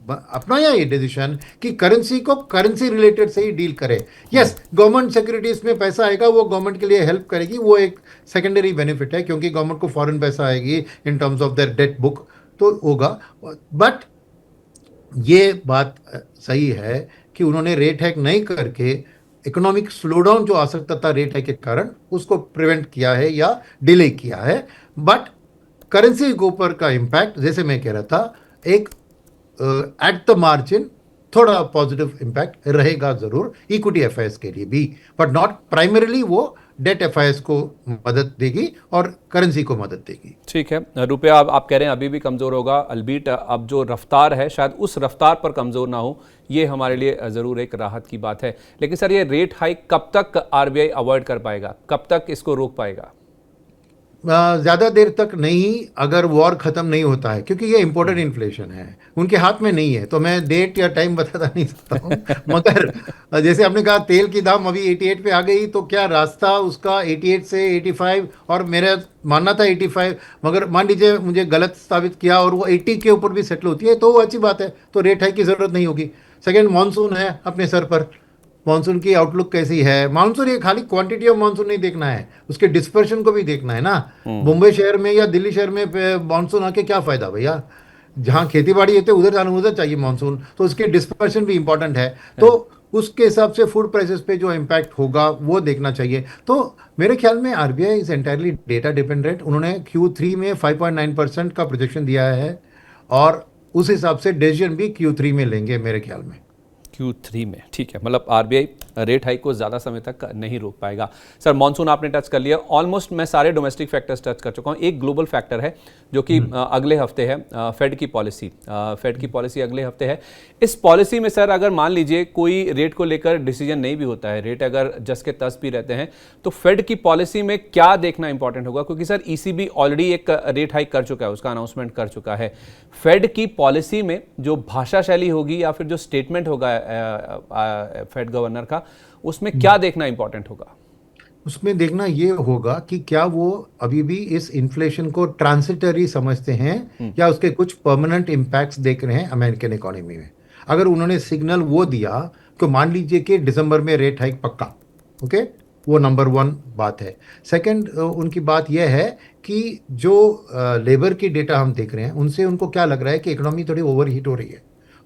अपनाया ये डिसीजन कि करेंसी को करेंसी रिलेटेड से ही डील करे। यस, गवर्नमेंट सिक्योरिटीज में पैसा आएगा, वो गवर्नमेंट के लिए हेल्प करेगी, वो एक सेकेंडरी बेनिफिट है, क्योंकि गवर्नमेंट को फॉरेन पैसा आएगी in terms of their debt book, तो होगा। बट ये बात सही है कि उन्होंने रेट हैक नहीं करके इकोनॉमिक स्लोडाउन जो आ सकता था रेट हाइक के कारण, उसको प्रिवेंट किया है या डिले किया है। बट करेंसी के ऊपर का इंपैक्ट, जैसे मैं कह रहा था, एक एट द मार्जिन थोड़ा पॉजिटिव इंपैक्ट रहेगा जरूर इक्विटी एफआईएस के लिए भी, बट नॉट प्राइमरीली वो डेट एफआईएस को मदद देगी और करेंसी को मदद देगी। ठीक है, रुपया आप कह रहे हैं अभी भी कमज़ोर होगा, अल्बीट अब जो रफ्तार है शायद उस रफ्तार पर कमज़ोर ना हो, ये हमारे लिए ज़रूर एक राहत की बात है। लेकिन सर ये रेट हाइक कब तक आरबीआई अवॉइड कर पाएगा, कब तक इसको रोक पाएगा? ज्यादा देर तक नहीं, अगर वॉर खत्म नहीं होता है, क्योंकि ये इंपोर्टेड इन्फ्लेशन है, उनके हाथ में नहीं है, तो मैं डेट या टाइम बताता नहीं सकता हूँ। मगर जैसे आपने कहा तेल की दाम अभी 88 पे आ गई, तो क्या रास्ता उसका 88 से 85, और मेरा मानना था 85, मगर मान लीजिए मुझे गलत साबित किया और वो 80 के ऊपर भी सेटल होती है तो वो अच्छी बात है, तो रेट हाइक की जरूरत नहीं होगी। सेकेंड, मानसून है अपने सर पर, मानसून की आउटलुक कैसी है। मानसून ये खाली क्वांटिटी ऑफ मानसून नहीं देखना है, उसके डिस्पर्शन को भी देखना है ना। मुंबई शहर में या दिल्ली शहर में मानसून आके क्या फायदा भैया, जहाँ खेती बाड़ी होती है उधर जाना, उधर चाहिए मानसून, तो उसके डिस्पर्शन भी इंपॉर्टेंट है। तो उसके हिसाब से फूड प्राइसेस पे जो इम्पैक्ट होगा वो देखना चाहिए। तो मेरे ख्याल में RBI is entirely data dependent. उन्होंने Q3 में 5.9% का प्रोजेक्शन दिया है, और उस हिसाब से डिसीजन भी Q3 में लेंगे मेरे ख्याल में। Q3 में, ठीक है, मतलब आरबीआई रेट हाइक को ज़्यादा समय तक नहीं रोक पाएगा। सर मॉनसून आपने टच कर लिया, ऑलमोस्ट मैं सारे डोमेस्टिक फैक्टर्स टच कर चुका हूँ। एक ग्लोबल फैक्टर है जो कि अगले हफ्ते है, फेड की पॉलिसी। फेड की पॉलिसी अगले हफ्ते है। इस पॉलिसी में सर अगर मान लीजिए कोई रेट को लेकर डिसीजन नहीं भी होता है, रेट अगर जस के तस भी रहते हैं, तो फेड की पॉलिसी में क्या देखना इंपॉर्टेंट होगा? क्योंकि सर ईसीबी ऑलरेडी एक रेट हाइक कर चुका है, उसका अनाउंसमेंट कर चुका है। फेड की पॉलिसी में जो भाषा शैली होगी या फिर जो स्टेटमेंट होगा फेड गवर्नर का, उसमें क्या देखना इंपॉर्टेंट होगा? उसमें देखना ये होगा कि क्या वो अभी भी इस इन्फ्लेशन को ट्रांसिटरी समझते हैं या उसके कुछ परमानेंट इम्पैक्ट्स देख रहे हैं अमेरिकन इकोनॉमी में। अगर उन्होंने सिग्नल वो दिया तो मान लीजिए कि दिसंबर में रेट हाइक पक्का, ओके, वो नंबर 1 बात है। सेकंड, उनकी बात यह है कि जो लेबर की डेटा हम देख रहे हैं उनसे उनको क्या लग रहा है कि इकोनॉमी थोड़ी ओवरहीट हो रही है,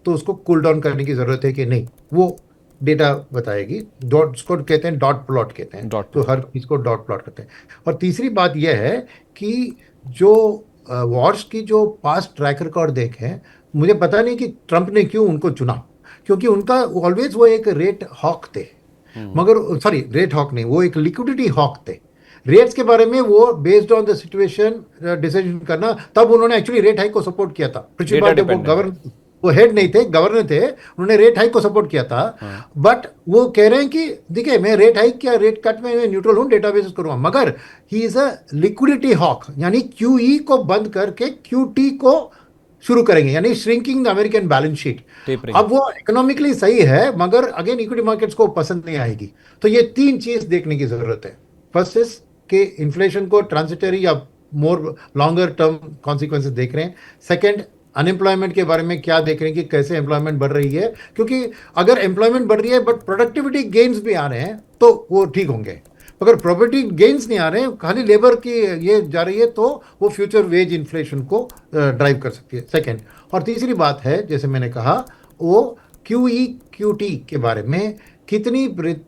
तो उसको कूल डाउन करने की जरूरत है कि नहीं, वो डेटा बताएगी। डॉट, उसको कहते हैं डॉट प्लॉट कहते हैं, तो हर चीज को डॉट प्लॉट करते हैं। और तीसरी बात यह है कि जो वॉर्स की जो पास्ट ट्रैक रिकॉर्ड देखें, मुझे पता नहीं कि ट्रंप ने क्यों उनको चुना, क्योंकि उनका ऑलवेज वो एक रेट हॉक थे, मगर सॉरी रेट हॉक नहीं, वो एक लिक्विडिटी हॉक थे। रेट्स के बारे में वो based on the situation decision करना, तब उन्होंने एक्चुअली रेट हाइक को सपोर्ट किया था। वो हेड नहीं थे, गवर्नर थे, उन्होंने रेट हाइक को सपोर्ट किया था। बट वो कह रहे हैं कि देखिए मैं रेट हाइक या रेट कट में मैं न्यूट्रल हूं, डेटाबेस करूंगा, मगर he is a liquidity hawk, यानी QE को बंद करके QT को शुरू करेंगे, यानी shrinking the American balance sheet. अब वो इकोनॉमिकली सही है, मगर अगेन इक्विटी मार्केट्स को पसंद नहीं आएगी। तो ये 3 चीज देखने की जरूरत है। फर्स्ट इज के इन्फ्लेशन को ट्रांसिटरी या मोर लॉन्गर टर्म कॉन्सिक्वेंसेज देख रहे हैं। सेकेंड, अनएम्प्लॉयमेंट के बारे में क्या देख रहे हैं कि कैसे एम्प्लॉयमेंट बढ़ रही है, क्योंकि अगर एम्प्लॉयमेंट बढ़ रही है बट प्रोडक्टिविटी गेन्स भी आ रहे हैं तो वो ठीक होंगे। अगर प्रॉपर्टी गेन्स नहीं आ रहे हैं, खाली लेबर की ये जा रही है, तो वो फ्यूचर वेज इन्फ्लेशन को ड्राइव कर सकती है। सेकेंड, और तीसरी बात है जैसे मैंने कहा, वो QE QT के बारे में कितनी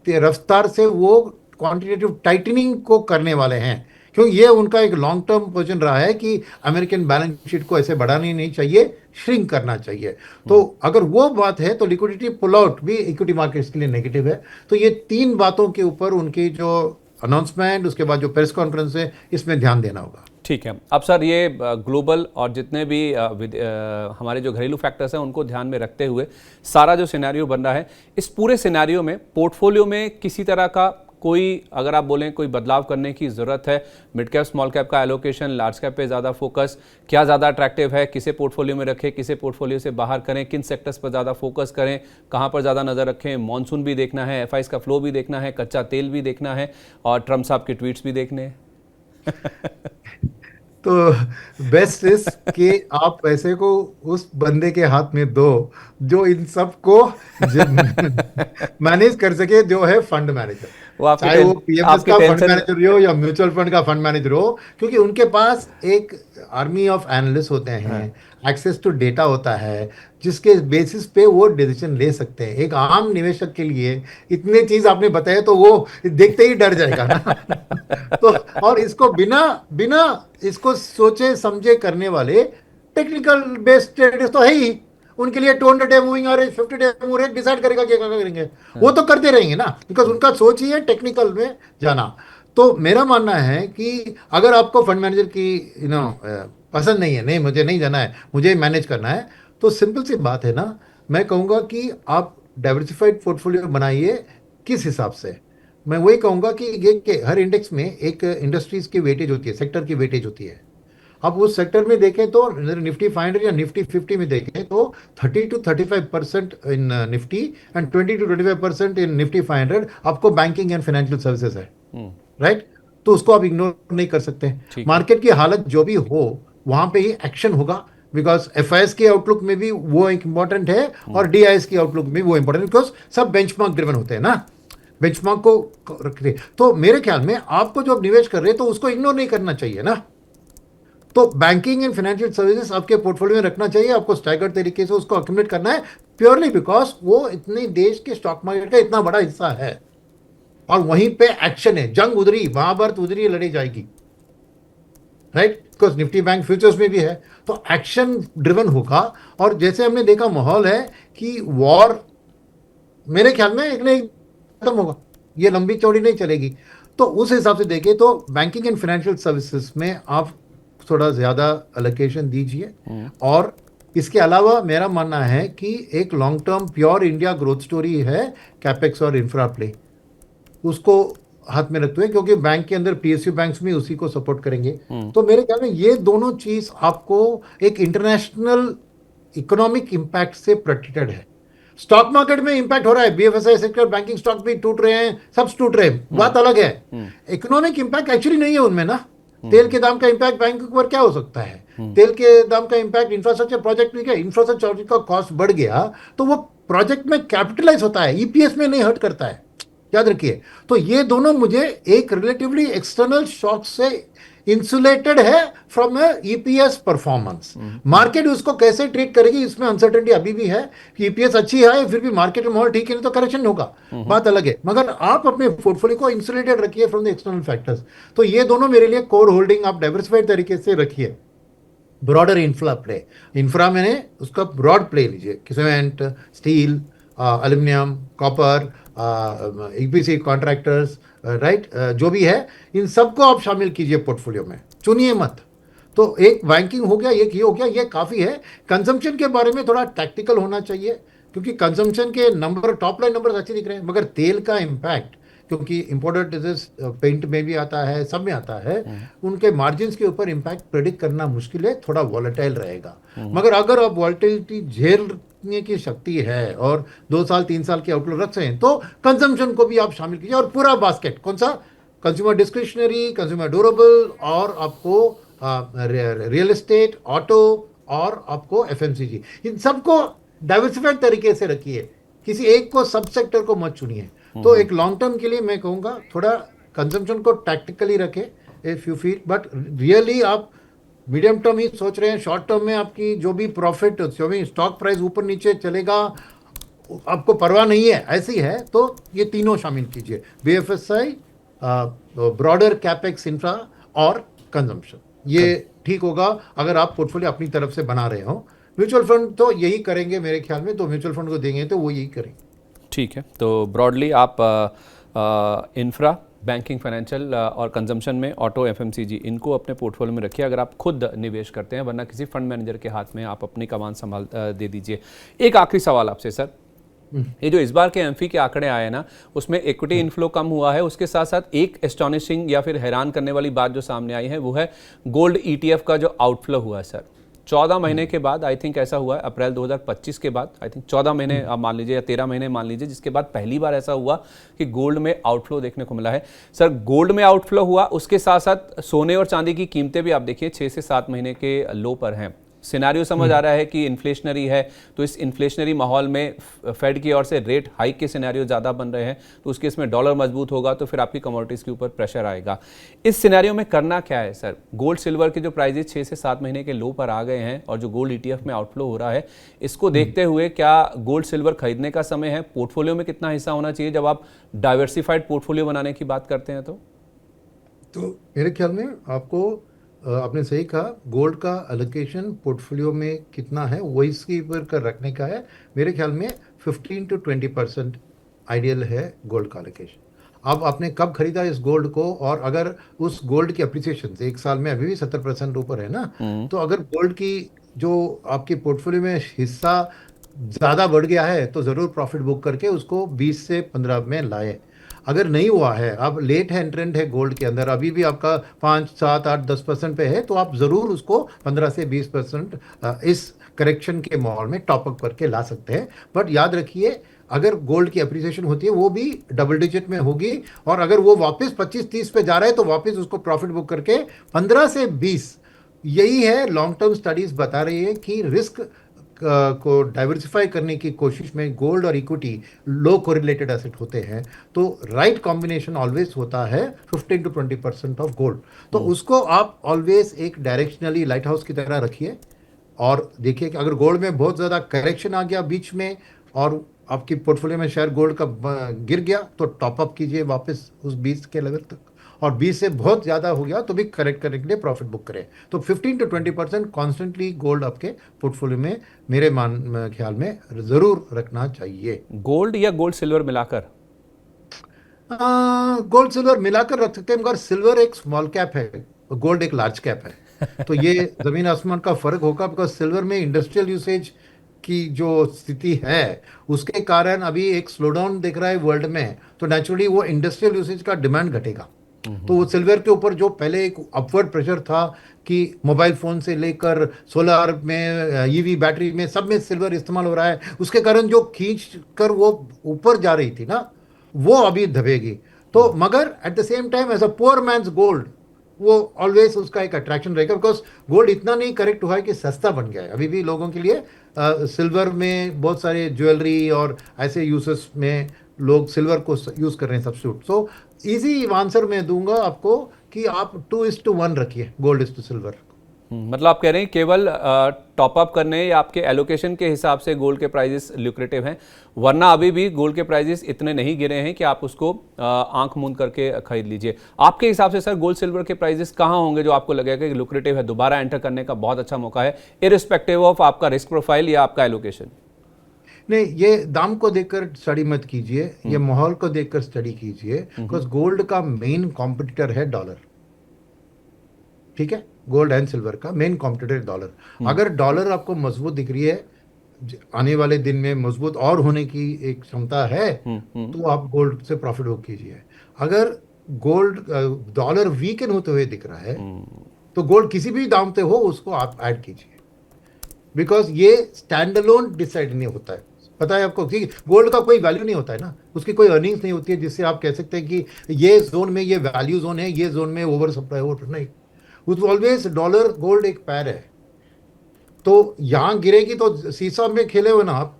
रफ्तार से वो क्वांटिटेटिव टाइटनिंग को करने वाले हैं, क्योंकि ये उनका एक लॉन्ग टर्म पोजीशन रहा है कि अमेरिकन बैलेंस शीट को ऐसे बढ़ानी नहीं चाहिए, श्रिंक करना चाहिए। तो अगर वो बात है तो लिक्विडिटी पुल आउट भी इक्विटी मार्केट्स के लिए नेगेटिव है। तो ये 3 बातों के ऊपर उनकी जो अनाउंसमेंट, उसके बाद जो प्रेस कॉन्फ्रेंस है, इसमें ध्यान देना होगा। ठीक है, अब सर ये ग्लोबल और जितने भी हमारे जो घरेलू फैक्टर्स हैं उनको ध्यान में रखते हुए सारा जो सिनेरियो बन रहा है, इस पूरे सिनेरियो में पोर्टफोलियो में किसी तरह का कोई, अगर आप बोलें कोई बदलाव करने की ज़रूरत है? मिड कैप स्मॉल कैप का एलोकेशन, लार्ज कैप पे ज़्यादा फोकस, क्या ज़्यादा अट्रैक्टिव है? किसे पोर्टफोलियो में रखें, किसे पोर्टफोलियो से बाहर करें, किन सेक्टर्स पर ज़्यादा फोकस करें, कहाँ पर ज़्यादा नज़र रखें? मॉनसून भी देखना है, FIs का फ्लो भी देखना है, कच्चा तेल भी देखना है, और ट्रम्प साहब के ट्वीट्स भी देखने हैं। तो बेस्ट इज कि आप पैसे को उस बंदे के हाथ में दो जो इन सब को मैनेज कर सके, जो है फंड मैनेजर, चाहे वो PMS का फंड मैनेजर हो या म्यूचुअल फंड का फंड मैनेजर हो, क्योंकि उनके पास एक आर्मी ऑफ एनालिस्ट होते हैं, एक्सेस टू डेटा होता है, जिसके बेसिस पे वो डिसीजन ले सकते हैं। एक आम निवेशक के लिए इतने चीज आपने बताया तो वो देखते ही डर जाएगा ना। तो और इसको बिना बिना इसको सोचे समझे करने वाले टेक्निकल बेस्ड ट्रेडर्स तो है ही, उनके लिए 200 day moving average, 50 day moving average decide करेगा क्या करेंगे, वो तो करते रहेंगे ना, बिकॉज उनका सोच ही है टेक्निकल में जाना। तो मेरा मानना है कि अगर आपको फंड मैनेजर की पसंद नहीं है, नहीं मुझे नहीं जाना है, मुझे मैनेज करना है, तो सिंपल सी बात है ना, मैं कहूँगा कि आप डाइवर्सिफाइड पोर्टफोलियो बनाइए। किस हिसाब से? मैं वही कहूँगा कि ये कि हर इंडेक्स में एक इंडस्ट्रीज की वेटेज होती है, सेक्टर की वेटेज होती है। अब उस सेक्टर में देखें तो निफ्टी 500 या निफ्टी 50 में देखें तो 30 to 35% in Nifty and 20 to 25% in Nifty 500 आपको बैंकिंग एंड फाइनेंशियल सर्विसेज है, राइट? तो उसको आप इग्नोर नहीं कर सकते। ठीक है। मार्केट की हालत जो भी हो वहां पे ही एक्शन होगा, बिकॉज एफआईएस की आउटलुक में भी वो एक इंपॉर्टेंट है और डीआईएस की आउटलुक में वो इंपॉर्टेंट, बिकॉज सब बेंचमार्क ड्रिवन होते हैं ना, बेंचमार्क को रखते हैं। तो मेरे ख्याल में आपको जो निवेश कर रहे हैं तो उसको इग्नोर नहीं करना चाहिए ना। तो बैंकिंग एंड फाइनेंशियल सर्विसेज आपके पोर्टफोलियो में रखना चाहिए, आपको स्टैगर्ड तरीके से उसको अक्यूमुलेट करना है, प्योरली बिकॉज वो इतने देश के स्टॉक मार्केट का इतना बड़ा हिस्सा है और वहीं पे एक्शन है। जंग उधरी, महाभारत उधरी लड़ी जाएगी, right? Because Nifty bank futures में भी है, तो एक्शन ड्रिवन होगा। और जैसे हमने देखा माहौल है कि वॉर मेरे ख्याल में एक ना एक खत्म होगा, ये लंबी चौड़ी नहीं चलेगी। तो उस हिसाब से देखें तो बैंकिंग एंड फाइनेंशियल सर्विसेज में आप थोड़ा ज्यादा अलोकेशन दीजिए। और इसके अलावा मेरा मानना है कि एक long term pure India growth story है कैपेक्स और इंफ्रा प्ले, उसको हाथ में रखते हुए, क्योंकि बैंक के अंदर पीएसयू बैंक्स भी उसी को सपोर्ट करेंगे। तो मेरे ख्याल में ये दोनों चीज आपको एक इंटरनेशनल इकोनॉमिक इंपैक्ट से प्रोटेक्टेड है। स्टॉक मार्केट में इंपैक्ट हो रहा है, बीएफएसआई सेक्टर, बैंकिंग स्टॉक भी टूट रहे हैं, सब टूट रहे हैं, बात अलग है। इकोनॉमिक इंपैक्ट एक्चुअली नहीं है उनमें ना। तेल के दाम का इंपैक्ट बैंक पर क्या हो सकता है? तेल के दाम का इंपैक्ट इंफ्रास्ट्रक्चर प्रोजेक्ट में क्या, इंफ्रास्ट्रक्चर प्रोजेक्ट का कॉस्ट बढ़ गया तो वो प्रोजेक्ट में कैपिटलाइज होता है, ईपीएस में नहीं हर्ट करता है, याद रखिए। तो ये दोनों मुझे एक रिलेटिवली एक्सटर्नल शॉक से इंसुलेटेड है फ्रॉम ईपीएस परफॉर्मेंस। मार्केट उसको कैसे ट्रीट करेगी इसमें अनसर्टेनिटी अभी भी है कि ईपीएस अच्छी है, फिर भी मार्केट में माहौल ठीक है नहीं तो करेक्शन होगा, बात अलग है। मगर आप अपने पोर्टफोलियो को इंसुलेटेड रखिए फ्रॉम द एक्सटर्नल फैक्टर्स। तो ये दोनों मेरे लिए कोर होल्डिंग आप डाइवर्सिफाइड तरीके से रखिए। ब्रॉडर इंफ्रा प्ले, इंफ्रा में उसका ब्रॉड प्ले लीजिए, cement, steel, aluminium, copper, EPC contractors, right, जो भी है इन सबको आप शामिल कीजिए पोर्टफोलियो में, चुनिए मत। तो एक बैंकिंग हो गया, एक ये हो गया, ये काफ़ी है। कंजम्पशन के बारे में थोड़ा टैक्टिकल होना चाहिए, क्योंकि कंजम्पशन के नंबर, टॉप लाइन नंबर अच्छे दिख रहे हैं, मगर तेल का इम्पैक्ट, क्योंकि इंपोर्टेड डिजीज पेंट में भी आता है, सब में आता है, उनके मार्जिन के ऊपर इम्पैक्ट प्रेडिक्ट करना मुश्किल है, थोड़ा वॉलेटाइल रहेगा। मगर अगर आप वॉलेटिलिटी झेलने की शक्ति है और 2 साल 3 साल की आउटलुक रख हैं तो कंजम्पशन को भी आप शामिल कीजिए। और पूरा बास्केट कौन सा, कंज्यूमर डिस्क्रिशनरी, कंज्यूमर ड्यूरेबल, और आपको रियल एस्टेट, ऑटो, और आपको एफएमसीजी, इन सबको डाइवर्सिफाइड तरीके से रखिए, किसी एक को सब सेक्टर को मत चुनिए। तो एक लॉन्ग टर्म के लिए मैं कहूँगा थोड़ा कंजम्पशन को टैक्टिकली रखें if you feel, but really आप मीडियम टर्म ही सोच रहे हैं, शॉर्ट टर्म में आपकी जो भी प्रॉफिट, जो भी स्टॉक प्राइस ऊपर नीचे चलेगा आपको परवाह नहीं है, ऐसी है तो ये तीनों शामिल कीजिए, बीएफएसआई, ब्रॉडर कैपेक्स, इंफ्रा और कंजम्पशन। ये ठीक होगा अगर आप पोर्टफोलियो अपनी तरफ से बना रहे हो। म्यूचुअल फंड तो यही करेंगे मेरे ख्याल में, तो म्यूचुअल फंड को देंगे तो वो यही करेंगे। ठीक है, तो ब्रॉडली आप इंफ्रा, बैंकिंग, फाइनेंशियल और कंजम्पशन में ऑटो, एफएमसीजी, इनको अपने पोर्टफोलियो में रखिए अगर आप खुद निवेश करते हैं, वरना किसी फंड मैनेजर के हाथ में आप अपनी कमान संभाल दे दीजिए। एक आखिरी सवाल आपसे सर, ये जो इस बार के एमफी के आंकड़े आए ना, उसमें इक्विटी इनफ्लो कम हुआ है, उसके साथ साथ एक एस्टॉनिशिंग या फिर हैरान करने वाली बात जो सामने आई है वो है गोल्ड ईटीएफ का जो आउटफ्लो हुआ है सर। 14 महीने के बाद, आई थिंक ऐसा हुआ है अप्रैल 2025 के बाद, आई थिंक 14 महीने आप मान लीजिए या 13 महीने मान लीजिए, जिसके बाद पहली बार ऐसा हुआ कि गोल्ड में आउटफ्लो देखने को मिला है। सर गोल्ड में आउटफ्लो हुआ, उसके साथ साथ सोने और चांदी की कीमतें भी आप देखिए 6 से 7 महीने के लो पर हैं। सिनेरियो समझ आ रहा है कि इन्फ्लेशनरी है, तो इस इन्फ्लेशनरी माहौल में फेड की ओर से रेट हाइक के सिनेरियो ज़्यादा बन रहे हैं, तो उसके इसमें डॉलर मजबूत होगा तो फिर आपकी कमोडिटीज़ के ऊपर प्रेशर आएगा। इस सिनेरियो में करना क्या है सर? गोल्ड सिल्वर के जो प्राइजेस 6 से 7 महीने के लो पर आ गए हैं और जो गोल्ड ईटीएफ में आउटफ्लो हो रहा है, इसको देखते हुए क्या गोल्ड सिल्वर खरीदने का समय है? पोर्टफोलियो में कितना हिस्सा होना चाहिए जब आप डाइवर्सिफाइड पोर्टफोलियो बनाने की बात करते हैं? तो मेरे ख्याल में आपको आपने सही कहा, गोल्ड का एलोकेशन पोर्टफोलियो में कितना है वो इसके ऊपर कर रखने का है। मेरे ख्याल में 15 to 20% आइडियल है गोल्ड का एलोकेशन। अब आपने कब खरीदा इस गोल्ड को, और अगर उस गोल्ड की अप्रिसिएशन से एक साल में अभी भी 70% ऊपर है ना, तो अगर गोल्ड की जो आपके पोर्टफोलियो में हिस्सा ज़्यादा बढ़ गया है तो ज़रूर प्रॉफिट बुक करके उसको 20 से 15 में लाए। अगर नहीं हुआ है, आप लेट है एंट्रेंट है गोल्ड के अंदर, अभी भी आपका 5, 7, 8, 10% पे है, तो आप ज़रूर उसको 15 से 20% इस करेक्शन के माहौल में टॉपअप करके ला सकते हैं। बट याद रखिए, अगर गोल्ड की अप्रिसिएशन होती है वो भी डबल डिजिट में होगी, और अगर वो वापस 25-30 पे जा रहा है तो वापस उसको प्रॉफिट बुक करके 15 से 20, यही है लॉन्ग टर्म स्टडीज बता रही है कि रिस्क को डाइवर्सिफाई करने की कोशिश में गोल्ड और इक्विटी लो कोरिलेटेड एसेट होते हैं, तो राइट कॉम्बिनेशन ऑलवेज होता है 15 to 20% ऑफ गोल्ड। तो उसको आप ऑलवेज एक डायरेक्शनली लाइट हाउस की तरह रखिए, और देखिए कि अगर गोल्ड में बहुत ज़्यादा करेक्शन आ गया बीच में और आपकी पोर्टफोलियो में शेयर गोल्ड का गिर गया, तो टॉपअप कीजिए वापस उस 20 के लेवल तक, और 20 से बहुत ज़्यादा हो गया तो भी करेक्ट करने के लिए प्रॉफिट बुक करें। तो 15 to 20% कॉन्स्टेंटली गोल्ड आपके पोर्टफोलियो में मेरे ख्याल में ज़रूर रखना चाहिए। गोल्ड या गोल्ड सिल्वर मिलाकर? गोल्ड सिल्वर मिलाकर रख सकते हैं, मगर सिल्वर एक स्मॉल कैप है, गोल्ड एक लार्ज कैप है, तो ये जमीन आसमान का फर्क होगा। बिकॉज सिल्वर में इंडस्ट्रियल यूसेज की जो स्थिति है उसके कारण अभी एक स्लोडाउन दिख रहा है वर्ल्ड में, तो नेचुरली वो इंडस्ट्रियल यूसेज का डिमांड घटेगा। तो वो सिल्वर के ऊपर जो पहले एक अपवर्ड प्रेशर था कि मोबाइल फोन से लेकर सोलर में, ईवी बैटरी में, सब में सिल्वर इस्तेमाल हो रहा है, उसके कारण जो खींच कर वो ऊपर जा रही थी ना, वो अभी दबेगी। तो मगर at the same time as a poor man's gold, वो ऑलवेज उसका एक अट्रैक्शन रहेगा, बिकॉज गोल्ड इतना नहीं करेक्ट हुआ है कि सस्ता बन गया है अभी भी लोगों के लिए। सिल्वर में बहुत सारे ज्वेलरी और ऐसे यूसेस में लोग सिल्वर को यूज कर रहे हैं सब्स्टिट्यूट। सो इजी आंसर मैं दूंगा आपको कि आप 2:1 रखिए गोल्ड इज टू सिल्वर। मतलब आप कह रहे हैं केवल टॉप अप करने या आपके एलोकेशन के हिसाब से गोल्ड के प्राइजेस ल्यूक्रेटिव हैं, वरना अभी भी गोल्ड के प्राइजेस इतने नहीं गिरे हैं कि आप उसको आंख मूंद करके खरीद लीजिए। आपके हिसाब से सर गोल्ड सिल्वर के प्राइजेस कहाँ होंगे जो आपको लगेगा कि ल्यूक्रेटिव है, दोबारा एंटर करने का बहुत अच्छा मौका है, इरिस्पेक्टिव ऑफ आपका रिस्क प्रोफाइल या आपका एलोकेशन? नहीं, ये दाम को देखकर स्टडी मत कीजिए, ये माहौल को देखकर स्टडी कीजिए, बिकॉज गोल्ड का मेन कॉम्पिटिटर है डॉलर। ठीक है, गोल्ड एंड सिल्वर का मेन कॉम्पिटिटर डॉलर। अगर डॉलर आपको मजबूत दिख रही है, आने वाले दिन में मजबूत और होने की एक क्षमता है, तो आप गोल्ड से प्रॉफिट बुक कीजिए। अगर गोल्ड डॉलर वीकन होते हुए दिख रहा है, तो गोल्ड किसी भी दाम पे हो उसको आप ऐड कीजिए, बिकॉज ये स्टैंड अलोन डिसाइड नहीं होता है। पता है आपको कि गोल्ड का कोई वैल्यू नहीं होता है ना, उसकी कोई अर्निंग्स नहीं होती है जिससे आप कह सकते हैं कि ये जोन में ये वैल्यू जोन है, ये जोन में ओवर सप्लाई ओवर नहीं। ऑलवेज डॉलर गोल्ड एक पैर है, तो यहां गिरेगी तो सीसा में खेले हुए ना आप,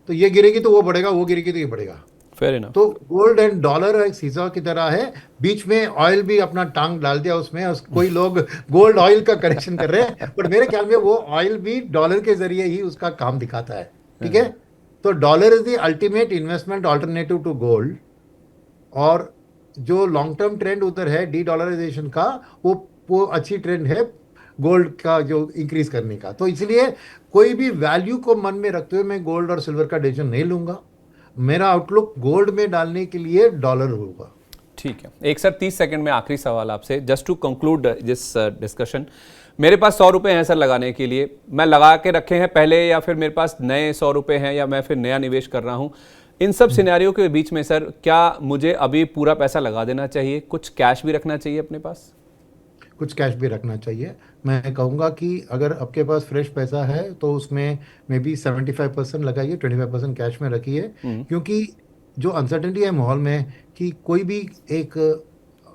तो ये गिरेगी तो वो बढ़ेगा, वो गिरेगी तो ये बढ़ेगा। Fair enough. तो गोल्ड एंड डॉलर एक सीसा की तरह है, बीच में ऑयल भी अपना टांग डाल दिया उसमें, कोई लोग गोल्ड ऑयल का करेक्शन कर रहे हैं, पर मेरे ख्याल में वो ऑयल भी डॉलर के जरिए ही उसका काम दिखाता है। ठीक है, तो dollar is the ultimate investment alternative to gold, और जो लॉन्ग टर्म ट्रेंड उधर है डी डॉलराइजेशन का, वो अच्छी ट्रेंड है गोल्ड का जो इंक्रीज करने का। तो इसलिए कोई भी वैल्यू को मन में रखते हुए मैं गोल्ड और सिल्वर का डिसीजन नहीं लूंगा, मेरा आउटलुक गोल्ड में डालने के लिए डॉलर होगा। ठीक है, एक सर 30 सेकंड में आखिरी सवाल आपसे, just to conclude this discussion. मेरे पास 100 रुपये हैं सर लगाने के लिए, मैं लगा के रखे हैं पहले, या फिर मेरे पास नए 100 रुपये हैं, या मैं फिर नया निवेश कर रहा हूं, इन सब सिनेरियो के बीच में सर क्या मुझे अभी पूरा पैसा लगा देना चाहिए, कुछ कैश भी रखना चाहिए अपने पास? कुछ कैश भी रखना चाहिए। मैं कहूँगा कि अगर आपके पास फ्रेश पैसा है तो उसमें मे बी 75% लगाइए, 25% कैश में रखिए, क्योंकि जो अनसर्टेनिटी है माहौल में कि कोई भी एक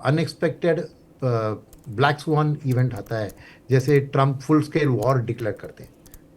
अनएक्सपेक्टेड ब्लैक स्वान इवेंट आता है, जैसे Trump full scale war declare करते हैं,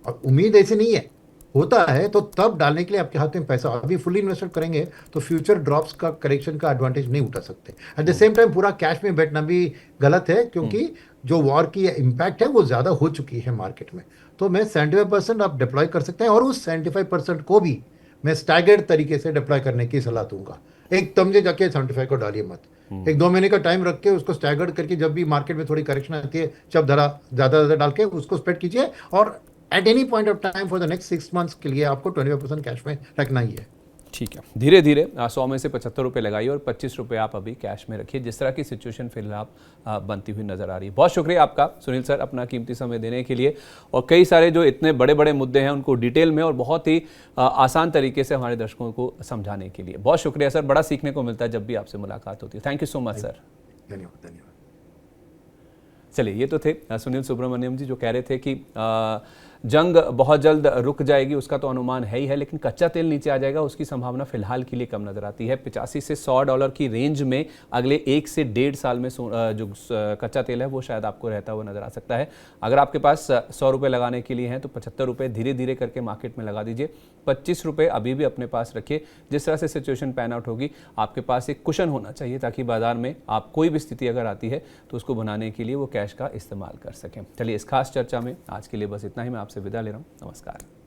और उम्मीद ऐसे नहीं है, होता है, तो तब डालने के लिए आपके हाथ में पैसा, अभी फुली इन्वेस्टेड करेंगे तो फ्यूचर ड्रॉप्स का करेक्शन का एडवांटेज नहीं उठा सकते। एट द सेम टाइम पूरा कैश में बैठना भी गलत है, क्योंकि जो वॉर की इम्पैक्ट है वो ज़्यादा हो चुकी है मार्केट में। तो मैं 75% आप डिप्लॉय कर सकते हैं, और उस 75% को भी मैं स्टैगर्ड तरीके से डिप्लॉय करने की सलाह दूंगा। एक तमजे जाके 75 को डालिए मत, एक 2 महीने का टाइम रख के उसको स्टैगर्ड करके, जब भी मार्केट में थोड़ी करेक्शन आती है जब ज़्यादा डाल के उसको स्प्रेड कीजिए, और at any point of time for the next 6 months के लिए आपको 25% कैश में रखना ही है। ठीक है, धीरे धीरे 100 में से 75 रुपये लगाइए और 25 रुपये आप अभी कैश में रखिए, जिस तरह की सिचुएशन फिलहाल बनती हुई नजर आ रही है। बहुत शुक्रिया आपका सुनील सर, अपना कीमती समय देने के लिए, और कई सारे जो इतने बड़े बड़े मुद्दे हैं उनको डिटेल में और बहुत ही आसान तरीके से हमारे दर्शकों को समझाने के लिए। बहुत शुक्रिया सर, बड़ा सीखने को मिलता है जब भी आपसे मुलाकात होती है। Thank you so much sir. धन्यवाद धन्यवाद। चलिए, ये तो थे सुनील सुब्रमण्यम जी, जो कह रहे थे कि जंग बहुत जल्द रुक जाएगी उसका तो अनुमान है ही है, लेकिन कच्चा तेल नीचे आ जाएगा उसकी संभावना फिलहाल के लिए कम नजर आती है। 85 से $100 की रेंज में अगले 1 से 1.5 साल में जो कच्चा तेल है वो शायद आपको रहता हुआ नजर आ सकता है। अगर आपके पास 100 रुपये लगाने के लिए हैं तो 75 रुपये धीरे धीरे करके मार्केट में लगा दीजिए। 25 रुपये अभी भी अपने पास रखिए। जिस तरह से सिचुएशन पैन आउट होगी आपके पास एक कुशन होना चाहिए, ताकि बाजार में आप कोई भी स्थिति अगर आती है तो उसको बनाने के लिए वो कैश का इस्तेमाल कर सकें। चलिए, इस खास चर्चा में आज के लिए बस इतना ही। मैं आपसे विदा ले रहा हूँ। नमस्कार।